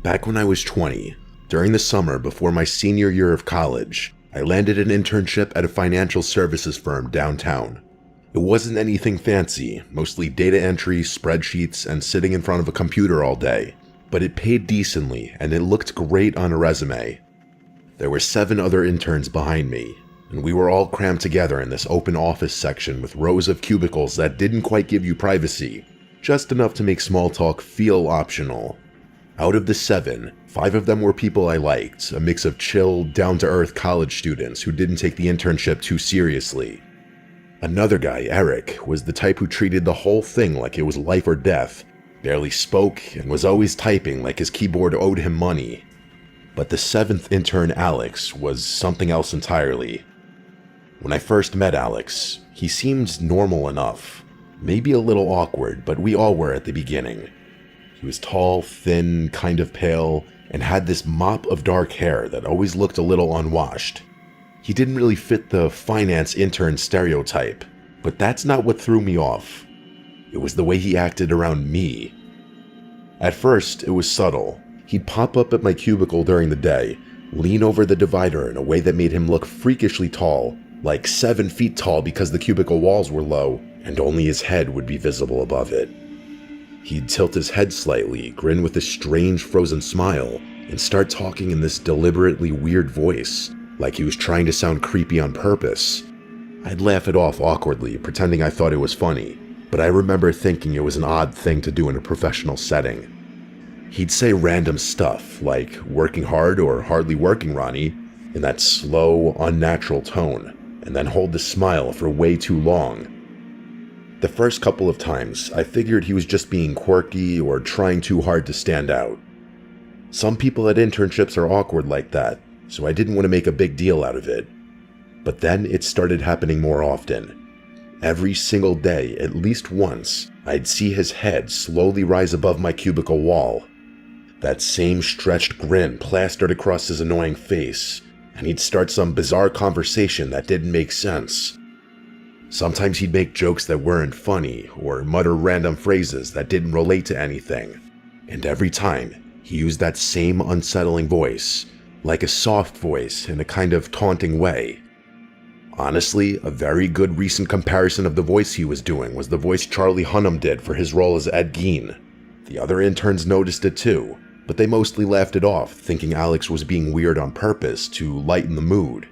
Back when I was 20, during the summer before my senior year of college, I landed an internship at a financial services firm downtown. It wasn't anything fancy, mostly data entry, spreadsheets, and sitting in front of a computer all day, but it paid decently and it looked great on a resume. There were 7 other interns behind me, and we were all crammed together in this open office section with rows of cubicles that didn't quite give you privacy, just enough to make small talk feel optional. Out of the 7, 5 of them were people I liked, a mix of chill, down-to-earth college students who didn't take the internship too seriously. Another guy, Eric, was the type who treated the whole thing like it was life or death, barely spoke, and was always typing like his keyboard owed him money. But the 7th intern, Alex, was something else entirely. When I first met Alex, he seemed normal enough, maybe a little awkward, but we all were at the beginning. He was tall, thin, kind of pale, and had this mop of dark hair that always looked a little unwashed. He didn't really fit the finance intern stereotype, but that's not what threw me off. It was the way he acted around me. At first, it was subtle. He'd pop up at my cubicle during the day, lean over the divider in a way that made him look freakishly tall, like 7 feet tall because the cubicle walls were low, and only his head would be visible above it. He'd tilt his head slightly, grin with a strange frozen smile, and start talking in this deliberately weird voice, like he was trying to sound creepy on purpose. I'd laugh it off awkwardly, pretending I thought it was funny, but I remember thinking it was an odd thing to do in a professional setting. He'd say random stuff, like "working hard" or "hardly working, Ronnie," in that slow, unnatural tone, and then hold the smile for way too long. The first couple of times, I figured he was just being quirky or trying too hard to stand out. Some people at internships are awkward like that, so I didn't want to make a big deal out of it. But then it started happening more often. Every single day, at least once, I'd see his head slowly rise above my cubicle wall. That same stretched grin plastered across his annoying face, and he'd start some bizarre conversation that didn't make sense. Sometimes he'd make jokes that weren't funny, or mutter random phrases that didn't relate to anything. And every time, he used that same unsettling voice, like a soft voice in a kind of taunting way. Honestly, a very good recent comparison of the voice he was doing was the voice Charlie Hunnam did for his role as Ed Gein. The other interns noticed it too, but they mostly laughed it off, thinking Alex was being weird on purpose to lighten the mood.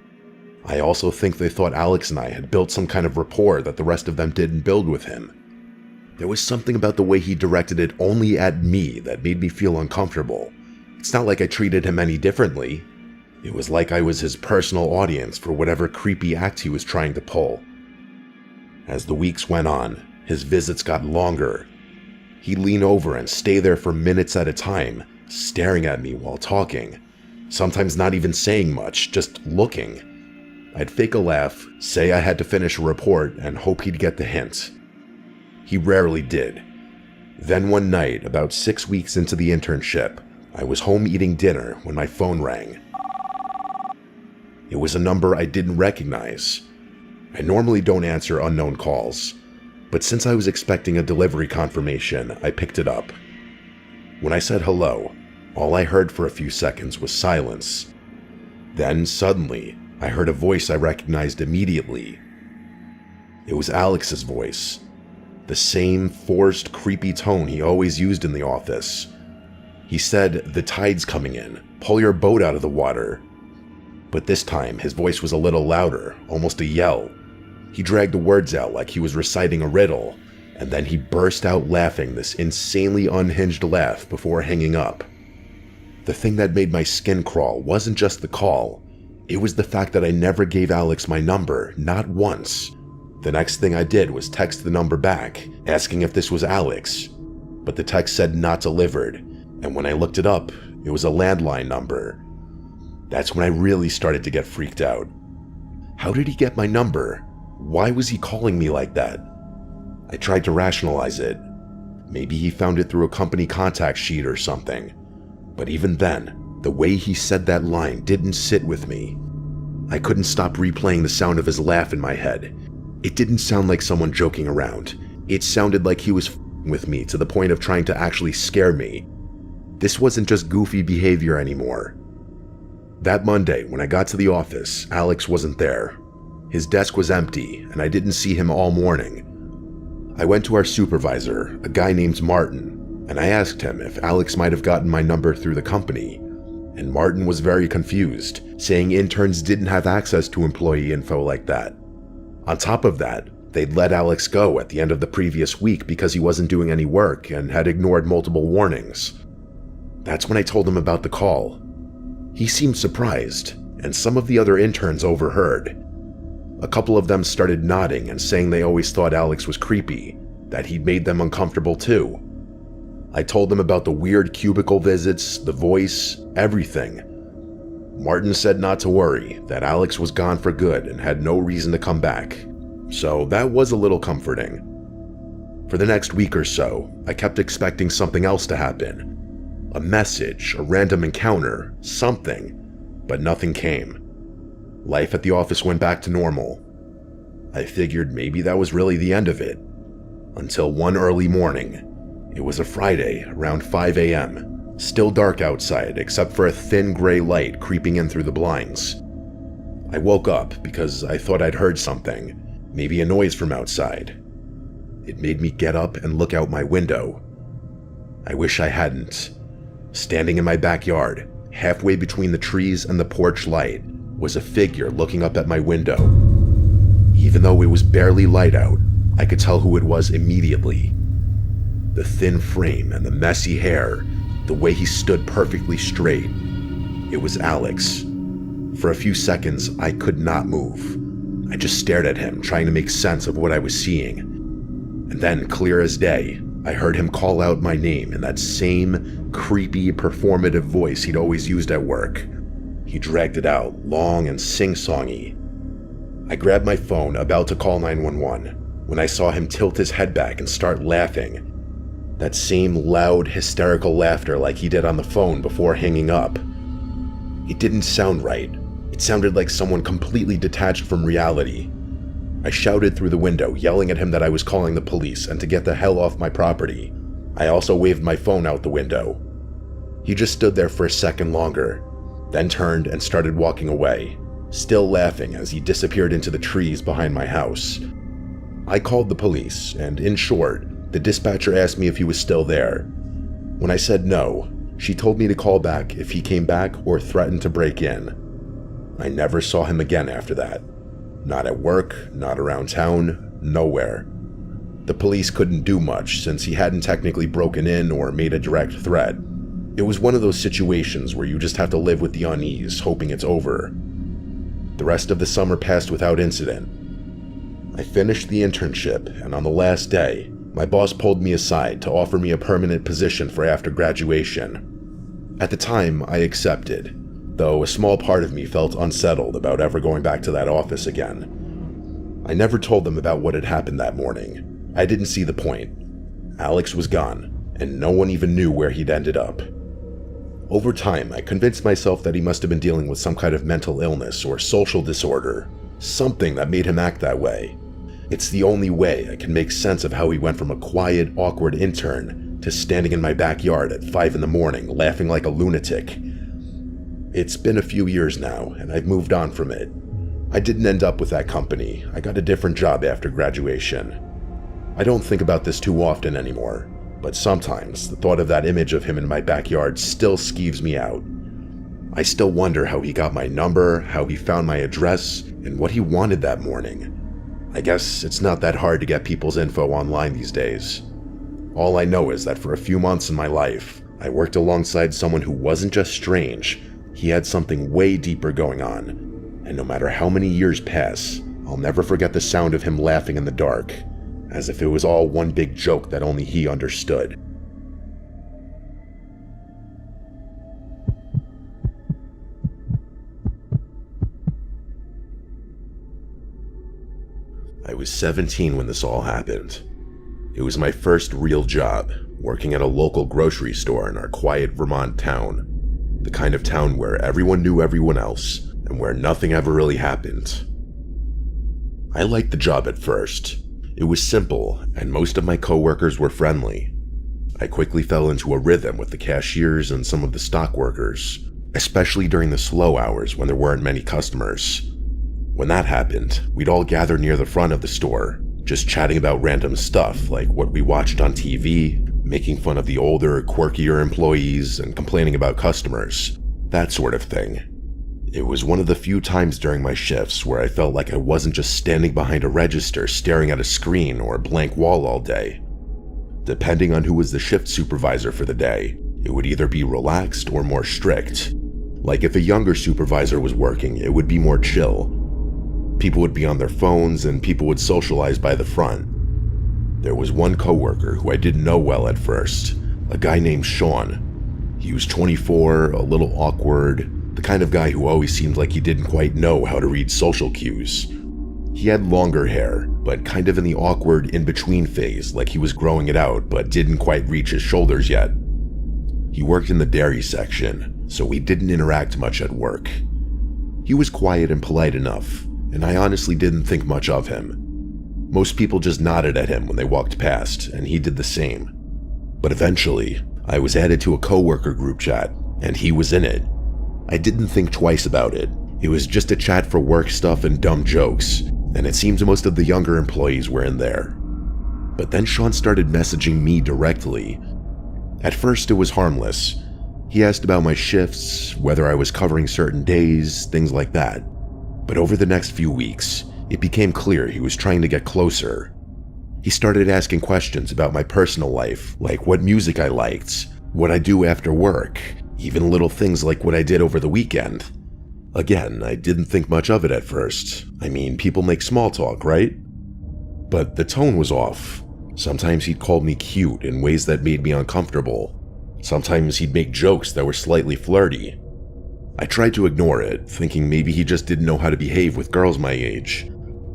I also think they thought Alex and I had built some kind of rapport that the rest of them didn't build with him. There was something about the way he directed it only at me that made me feel uncomfortable. It's not like I treated him any differently. It was like I was his personal audience for whatever creepy act he was trying to pull. As the weeks went on, his visits got longer. He'd lean over and stay there for minutes at a time, staring at me while talking, sometimes not even saying much, just looking. I'd fake a laugh, say I had to finish a report, and hope he'd get the hint. He rarely did. Then one night, about 6 weeks into the internship, I was home eating dinner when my phone rang. It was a number I didn't recognize. I normally don't answer unknown calls, but since I was expecting a delivery confirmation, I picked it up. When I said hello, all I heard for a few seconds was silence. Then, suddenly, I heard a voice I recognized immediately. It was Alex's voice. The same forced, creepy tone he always used in the office. He said, "The tide's coming in. Pull your boat out of the water." But this time, his voice was a little louder, almost a yell. He dragged the words out like he was reciting a riddle, and then he burst out laughing this insanely unhinged laugh before hanging up. The thing that made my skin crawl wasn't just the call. It was the fact that I never gave Alex my number, not once. The next thing I did was text the number back, asking if this was Alex. But the text said not delivered, and when I looked it up, it was a landline number. That's when I really started to get freaked out. How did he get my number? Why was he calling me like that? I tried to rationalize it. Maybe he found it through a company contact sheet or something. But even then, the way he said that line didn't sit with me. I couldn't stop replaying the sound of his laugh in my head. It didn't sound like someone joking around. It sounded like he was f***ing with me to the point of trying to actually scare me. This wasn't just goofy behavior anymore. That Monday, when I got to the office, Alex wasn't there. His desk was empty, and I didn't see him all morning. I went to our supervisor, a guy named Martin, and I asked him if Alex might have gotten my number through the company. And Martin was very confused, saying interns didn't have access to employee info like that. On top of that, they'd let Alex go at the end of the previous week because he wasn't doing any work and had ignored multiple warnings. That's when I told him about the call. He seemed surprised, and some of the other interns overheard. A couple of them started nodding and saying they always thought Alex was creepy, that he'd made them uncomfortable too. I told them about the weird cubicle visits, the voice, everything. Martin said not to worry, that Alex was gone for good and had no reason to come back. So that was a little comforting. For the next week or so, I kept expecting something else to happen. A message, a random encounter, something, but nothing came. Life at the office went back to normal. I figured maybe that was really the end of it. Until one early morning. It was a Friday, around 5 a.m. Still dark outside, except for a thin gray light creeping in through the blinds. I woke up because I thought I'd heard something, maybe a noise from outside. It made me get up and look out my window. I wish I hadn't. Standing in my backyard, halfway between the trees and the porch light, was a figure looking up at my window. Even though it was barely light out, I could tell who it was immediately. The thin frame and the messy hair, the way he stood perfectly straight. It was Alex. For a few seconds, I could not move. I just stared at him, trying to make sense of what I was seeing. And then, clear as day, I heard him call out my name in that same creepy, performative voice he'd always used at work. He dragged it out, long and sing-songy. I grabbed my phone, about to call 911, when I saw him tilt his head back and start laughing. That same loud, hysterical laughter like he did on the phone before hanging up. It didn't sound right. It sounded like someone completely detached from reality. I shouted through the window, yelling at him that I was calling the police and to get the hell off my property. I also waved my phone out the window. He just stood there for a second longer, then turned and started walking away, still laughing as he disappeared into the trees behind my house. I called the police, and in short, the dispatcher asked me if he was still there. When I said no, she told me to call back if he came back or threatened to break in. I never saw him again after that. Not at work, not around town, nowhere. The police couldn't do much since he hadn't technically broken in or made a direct threat. It was one of those situations where you just have to live with the unease, hoping it's over. The rest of the summer passed without incident. I finished the internship, and on the last day, my boss pulled me aside to offer me a permanent position for after graduation. At the time, I accepted, though a small part of me felt unsettled about ever going back to that office again. I never told them about what had happened that morning. I didn't see the point. Alex was gone, and no one even knew where he'd ended up. Over time, I convinced myself that he must have been dealing with some kind of mental illness or social disorder, something that made him act that way. It's the only way I can make sense of how he went from a quiet, awkward intern to standing in my backyard at 5 in the morning, laughing like a lunatic. It's been a few years now, and I've moved on from it. I didn't end up with that company. I got a different job after graduation. I don't think about this too often anymore, but sometimes the thought of that image of him in my backyard still skeeves me out. I still wonder how he got my number, how he found my address, and what he wanted that morning. I guess it's not that hard to get people's info online these days. All I know is that for a few months in my life, I worked alongside someone who wasn't just strange, he had something way deeper going on. And no matter how many years pass, I'll never forget the sound of him laughing in the dark, as if it was all one big joke that only he understood. I was 17 when this all happened. It was my first real job, working at a local grocery store in our quiet Vermont town. The kind of town where everyone knew everyone else, and where nothing ever really happened. I liked the job at first. It was simple, and most of my coworkers were friendly. I quickly fell into a rhythm with the cashiers and some of the stock workers, especially during the slow hours when there weren't many customers. When that happened, we'd all gather near the front of the store, just chatting about random stuff like what we watched on TV, making fun of the older, quirkier employees, and complaining about customers, that sort of thing. It was one of the few times during my shifts where I felt like I wasn't just standing behind a register staring at a screen or a blank wall all day. Depending on who was the shift supervisor for the day, it would either be relaxed or more strict. Like if a younger supervisor was working, it would be more chill. People would be on their phones and people would socialize by the front. There was one coworker who I didn't know well at first, a guy named Sean. He was 24, a little awkward, the kind of guy who always seemed like he didn't quite know how to read social cues. He had longer hair, but kind of in the awkward in-between phase, like he was growing it out but didn't quite reach his shoulders yet. He worked in the dairy section, so we didn't interact much at work. He was quiet and polite enough, and I honestly didn't think much of him. Most people just nodded at him when they walked past, and he did the same. But eventually, I was added to a coworker group chat, and he was in it. I didn't think twice about it. It was just a chat for work stuff and dumb jokes, and it seems most of the younger employees were in there. But then Sean started messaging me directly. At first it was harmless. He asked about my shifts, whether I was covering certain days, things like that. But over the next few weeks, it became clear he was trying to get closer. He started asking questions about my personal life, like what music I liked, what I do after work, even little things like what I did over the weekend. Again, I didn't think much of it at first. I mean, people make small talk, right? But the tone was off. Sometimes he'd call me cute in ways that made me uncomfortable. Sometimes he'd make jokes that were slightly flirty. I tried to ignore it, thinking maybe he just didn't know how to behave with girls my age.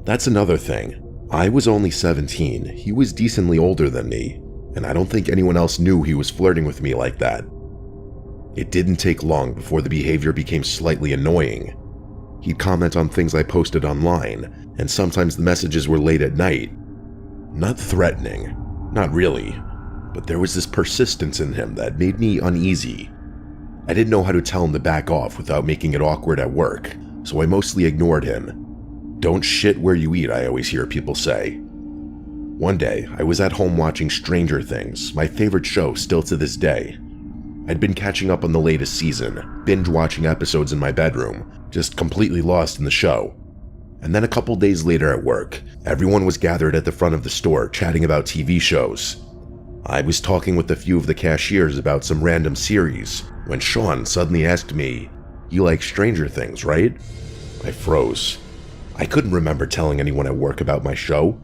That's another thing. I was only 17, he was decently older than me, and I don't think anyone else knew he was flirting with me like that. It didn't take long before the behavior became slightly annoying. He'd comment on things I posted online, and sometimes the messages were late at night. Not threatening, not really, but there was this persistence in him that made me uneasy. I didn't know how to tell him to back off without making it awkward at work, so I mostly ignored him. Don't shit where you eat, I always hear people say. One day, I was at home watching Stranger Things, my favorite show still to this day. I'd been catching up on the latest season, binge-watching episodes in my bedroom, just completely lost in the show. And then a couple days later at work, everyone was gathered at the front of the store chatting about TV shows. I was talking with a few of the cashiers about some random series, when Sean suddenly asked me, "You like Stranger Things, right?" I froze. I couldn't remember telling anyone at work about my show.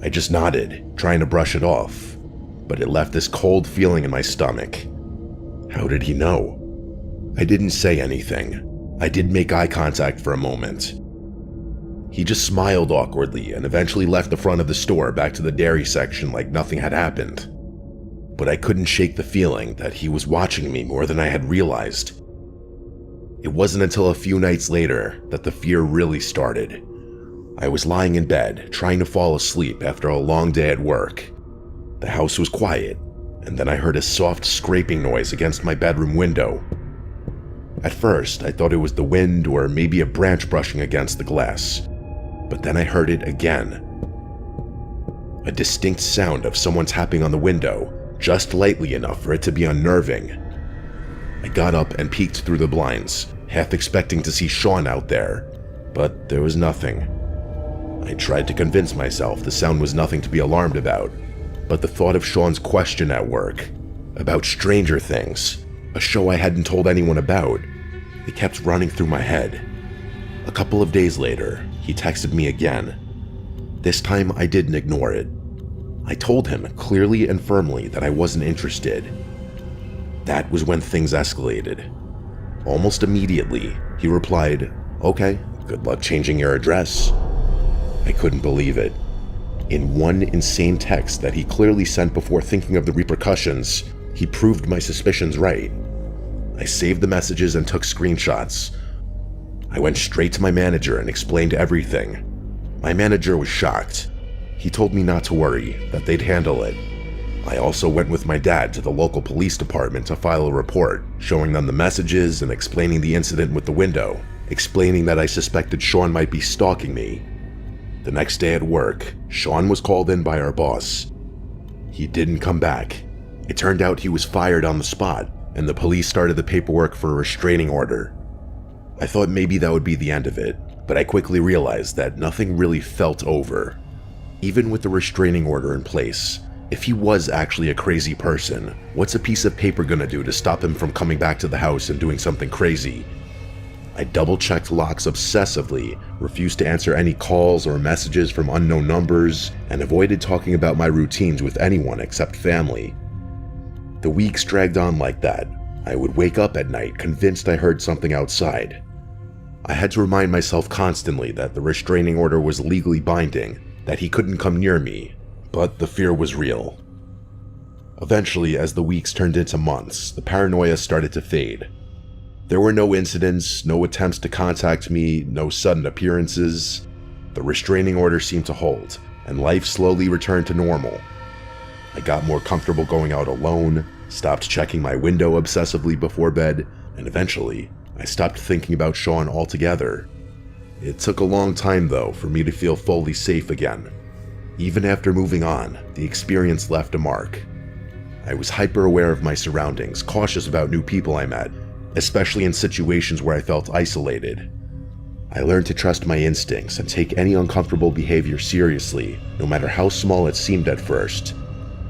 I just nodded, trying to brush it off, but it left this cold feeling in my stomach. How did he know? I didn't say anything. I did make eye contact for a moment. He just smiled awkwardly and eventually left the front of the store back to the dairy section like nothing had happened. But I couldn't shake the feeling that he was watching me more than I had realized. It wasn't until a few nights later that the fear really started. I was lying in bed, trying to fall asleep after a long day at work. The house was quiet, and then I heard a soft scraping noise against my bedroom window. At first, I thought it was the wind or maybe a branch brushing against the glass, but then I heard it again. A distinct sound of someone tapping on the window, just lightly enough for it to be unnerving. I got up and peeked through the blinds, half expecting to see Sean out there, but there was nothing. I tried to convince myself the sound was nothing to be alarmed about, but the thought of Sean's question at work, about Stranger Things, a show I hadn't told anyone about, it kept running through my head. A couple of days later, he texted me again. This time I didn't ignore it. I told him clearly and firmly that I wasn't interested. That was when things escalated. Almost immediately, he replied, "Okay, good luck changing your address." I couldn't believe it. In one insane text that he clearly sent before thinking of the repercussions, he proved my suspicions right. I saved the messages and took screenshots. I went straight to my manager and explained everything. My manager was shocked. He told me not to worry, that they'd handle it. I also went with my dad to the local police department to file a report, showing them the messages and explaining the incident with the window, explaining that I suspected Sean might be stalking me. The next day at work, Sean was called in by our boss. He didn't come back. It turned out he was fired on the spot, and the police started the paperwork for a restraining order. I thought maybe that would be the end of it, but I quickly realized that nothing really felt over. Even with the restraining order in place, if he was actually a crazy person, what's a piece of paper gonna do to stop him from coming back to the house and doing something crazy? I double-checked locks obsessively, refused to answer any calls or messages from unknown numbers, and avoided talking about my routines with anyone except family. The weeks dragged on like that. I would wake up at night convinced I heard something outside. I had to remind myself constantly that the restraining order was legally binding, that he couldn't come near me, but the fear was real. Eventually, as the weeks turned into months, the paranoia started to fade. There were no incidents, no attempts to contact me, no sudden appearances. The restraining order seemed to hold, and life slowly returned to normal. I got more comfortable going out alone, stopped checking my window obsessively before bed, and eventually, I stopped thinking about Sean altogether. It took a long time, though, for me to feel fully safe again. Even after moving on, the experience left a mark. I was hyper-aware of my surroundings, cautious about new people I met, especially in situations where I felt isolated. I learned to trust my instincts and take any uncomfortable behavior seriously, no matter how small it seemed at first.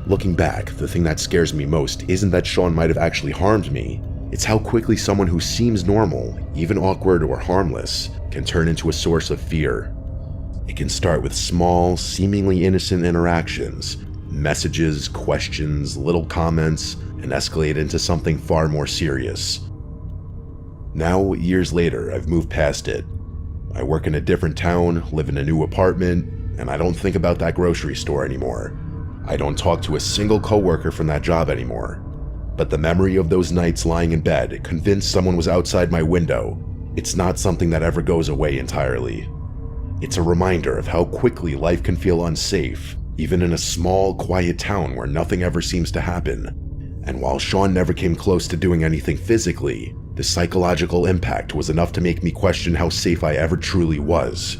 Looking back, the thing that scares me most isn't that Sean might have actually harmed me. It's how quickly someone who seems normal, even awkward or harmless, can turn into a source of fear. It can start with small, seemingly innocent interactions, messages, questions, little comments, and escalate into something far more serious. Now, years later, I've moved past it. I work in a different town, live in a new apartment, and I don't think about that grocery store anymore. I don't talk to a single coworker from that job anymore. But the memory of those nights lying in bed, convinced someone was outside my window, it's not something that ever goes away entirely. It's a reminder of how quickly life can feel unsafe, even in a small, quiet town where nothing ever seems to happen. And while Sean never came close to doing anything physically, the psychological impact was enough to make me question how safe I ever truly was.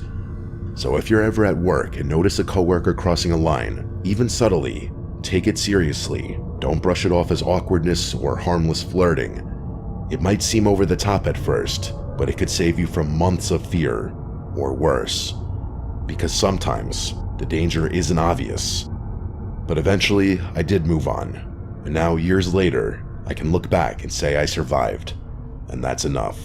So if you're ever at work and notice a coworker crossing a line, even subtly, take it seriously. Don't brush it off as awkwardness or harmless flirting. It might seem over the top at first, but it could save you from months of fear, or worse. Because sometimes, the danger isn't obvious. But eventually, I did move on. And now, years later, I can look back and say I survived. And that's enough.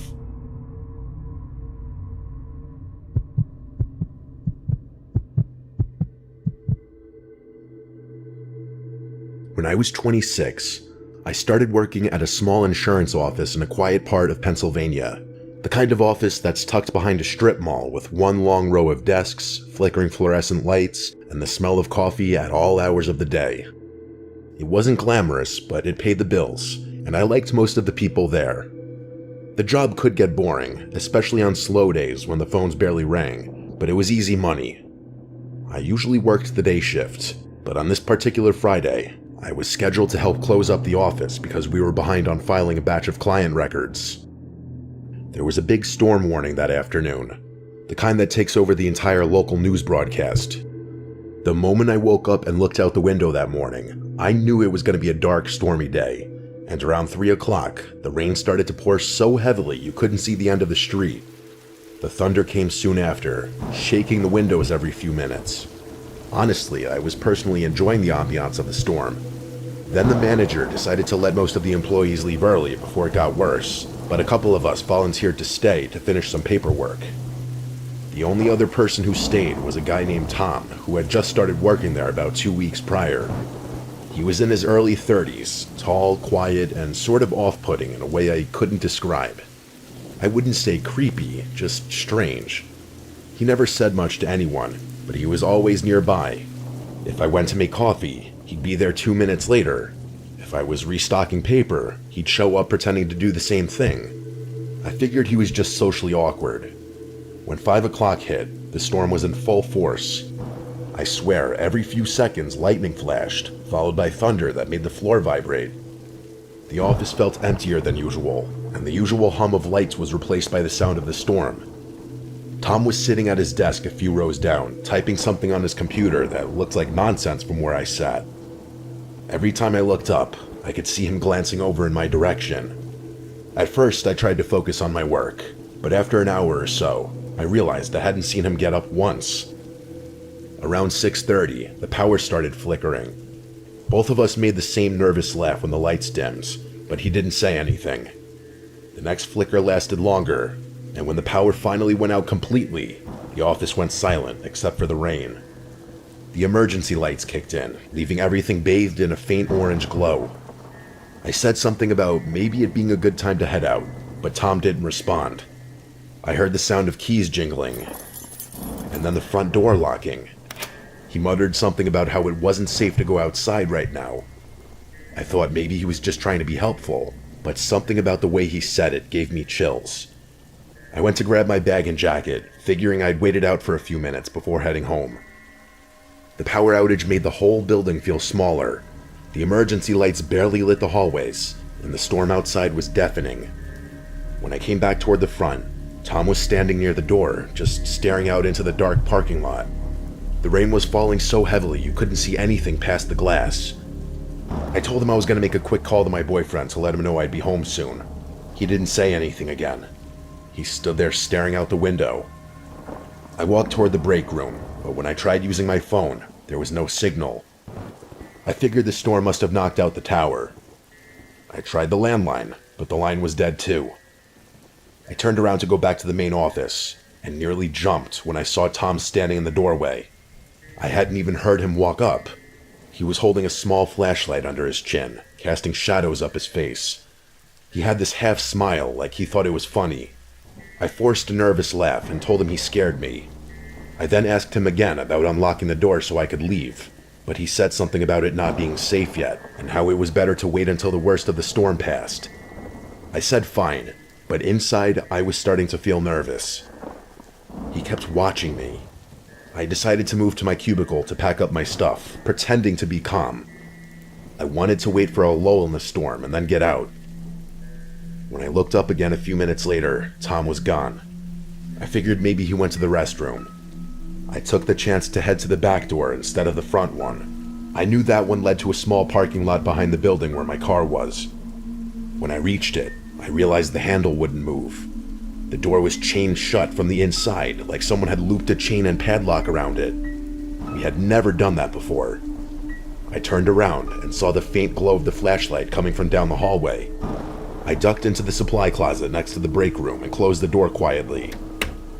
When I was 26, I started working at a small insurance office in a quiet part of Pennsylvania. The kind of office that's tucked behind a strip mall with one long row of desks, flickering fluorescent lights, and the smell of coffee at all hours of the day. It wasn't glamorous, but it paid the bills, and I liked most of the people there. The job could get boring, especially on slow days when the phones barely rang, but it was easy money. I usually worked the day shift, but on this particular Friday, I was scheduled to help close up the office because we were behind on filing a batch of client records. There was a big storm warning that afternoon, the kind that takes over the entire local news broadcast. The moment I woke up and looked out the window that morning, I knew it was going to be a dark, stormy day, and around 3 o'clock, the rain started to pour so heavily you couldn't see the end of the street. The thunder came soon after, shaking the windows every few minutes. Honestly, I was personally enjoying the ambiance of the storm. Then the manager decided to let most of the employees leave early before it got worse, but a couple of us volunteered to stay to finish some paperwork. The only other person who stayed was a guy named Tom, who had just started working there about 2 weeks prior. He was in his early 30s, tall, quiet, and sort of off-putting in a way I couldn't describe. I wouldn't say creepy, just strange. He never said much to anyone, but he was always nearby. If I went to make coffee, he'd be there 2 minutes later. If I was restocking paper, he'd show up pretending to do the same thing. I figured he was just socially awkward. When 5 o'clock hit, the storm was in full force. I swear, every few seconds lightning flashed, followed by thunder that made the floor vibrate. The office felt emptier than usual, and the usual hum of lights was replaced by the sound of the storm. Tom was sitting at his desk a few rows down, typing something on his computer that looked like nonsense from where I sat. Every time I looked up, I could see him glancing over in my direction. At first, I tried to focus on my work, but after an hour or so, I realized I hadn't seen him get up once. Around 6:30, the power started flickering. Both of us made the same nervous laugh when the lights dimmed, but he didn't say anything. The next flicker lasted longer, and when the power finally went out completely, the office went silent except for the rain. The emergency lights kicked in, leaving everything bathed in a faint orange glow. I said something about maybe it being a good time to head out, but Tom didn't respond. I heard the sound of keys jingling, and then the front door locking. He muttered something about how it wasn't safe to go outside right now. I thought maybe he was just trying to be helpful, but something about the way he said it gave me chills. I went to grab my bag and jacket, figuring I'd wait it out for a few minutes before heading home. The power outage made the whole building feel smaller. The emergency lights barely lit the hallways, and the storm outside was deafening. When I came back toward the front, Tom was standing near the door, just staring out into the dark parking lot. The rain was falling so heavily you couldn't see anything past the glass. I told him I was going to make a quick call to my boyfriend to let him know I'd be home soon. He didn't say anything again. He stood there staring out the window. I walked toward the break room, but when I tried using my phone, there was no signal. I figured the storm must have knocked out the tower. I tried the landline, but the line was dead too. I turned around to go back to the main office, and nearly jumped when I saw Tom standing in the doorway. I hadn't even heard him walk up. He was holding a small flashlight under his chin, casting shadows up his face. He had this half smile like he thought it was funny. I forced a nervous laugh and told him he scared me. I then asked him again about unlocking the door so I could leave, but he said something about it not being safe yet, and how it was better to wait until the worst of the storm passed. I said fine, but inside I was starting to feel nervous. He kept watching me. I decided to move to my cubicle to pack up my stuff, pretending to be calm. I wanted to wait for a lull in the storm and then get out. When I looked up again a few minutes later, Tom was gone. I figured maybe he went to the restroom. I took the chance to head to the back door instead of the front one. I knew that one led to a small parking lot behind the building where my car was. When I reached it, I realized the handle wouldn't move. The door was chained shut from the inside, like someone had looped a chain and padlock around it. We had never done that before. I turned around and saw the faint glow of the flashlight coming from down the hallway. I ducked into the supply closet next to the break room and closed the door quietly,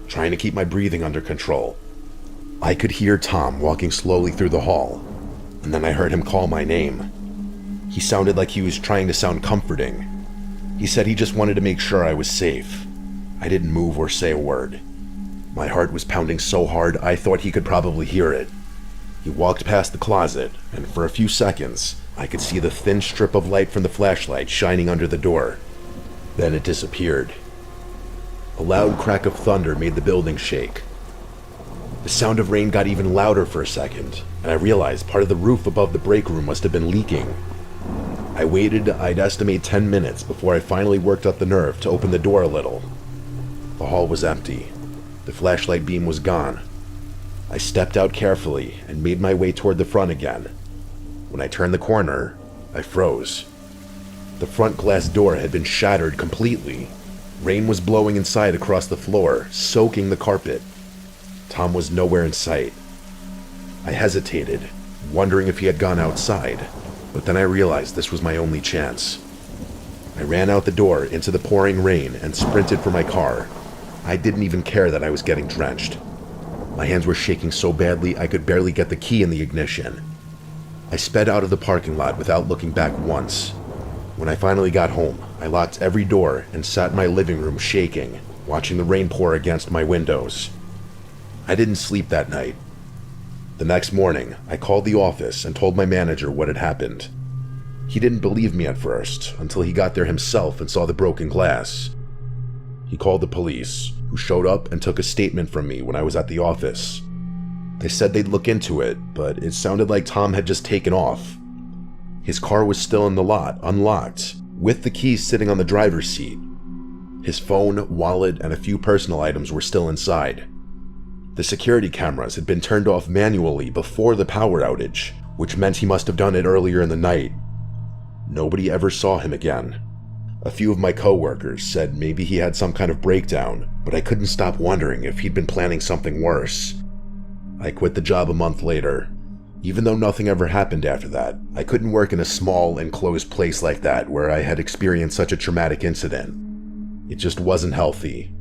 trying to keep my breathing under control. I could hear Tom walking slowly through the hall, and then I heard him call my name. He sounded like he was trying to sound comforting. He said he just wanted to make sure I was safe. I didn't move or say a word. My heart was pounding so hard I thought he could probably hear it. He walked past the closet, and for a few seconds, I could see the thin strip of light from the flashlight shining under the door. Then it disappeared. A loud crack of thunder made the building shake. The sound of rain got even louder for a second, and I realized part of the roof above the break room must have been leaking. I waited, I'd estimate 10 minutes before I finally worked up the nerve to open the door a little. The hall was empty. The flashlight beam was gone. I stepped out carefully and made my way toward the front again. When I turned the corner, I froze. The front glass door had been shattered completely. Rain was blowing inside across the floor, soaking the carpet. Tom was nowhere in sight. I hesitated, wondering if he had gone outside, but then I realized this was my only chance. I ran out the door into the pouring rain and sprinted for my car. I didn't even care that I was getting drenched. My hands were shaking so badly I could barely get the key in the ignition. I sped out of the parking lot without looking back once. When I finally got home, I locked every door and sat in my living room shaking, watching the rain pour against my windows. I didn't sleep that night. The next morning, I called the office and told my manager what had happened. He didn't believe me at first, until he got there himself and saw the broken glass. He called the police, who showed up and took a statement from me when I was at the office. They said they'd look into it, but it sounded like Tom had just taken off. His car was still in the lot, unlocked, with the keys sitting on the driver's seat. His phone, wallet, and a few personal items were still inside. The security cameras had been turned off manually before the power outage, which meant he must have done it earlier in the night. Nobody ever saw him again. A few of my coworkers said maybe he had some kind of breakdown, but I couldn't stop wondering if he'd been planning something worse. I quit the job a month later. Even though nothing ever happened after that, I couldn't work in a small, enclosed place like that where I had experienced such a traumatic incident. It just wasn't healthy.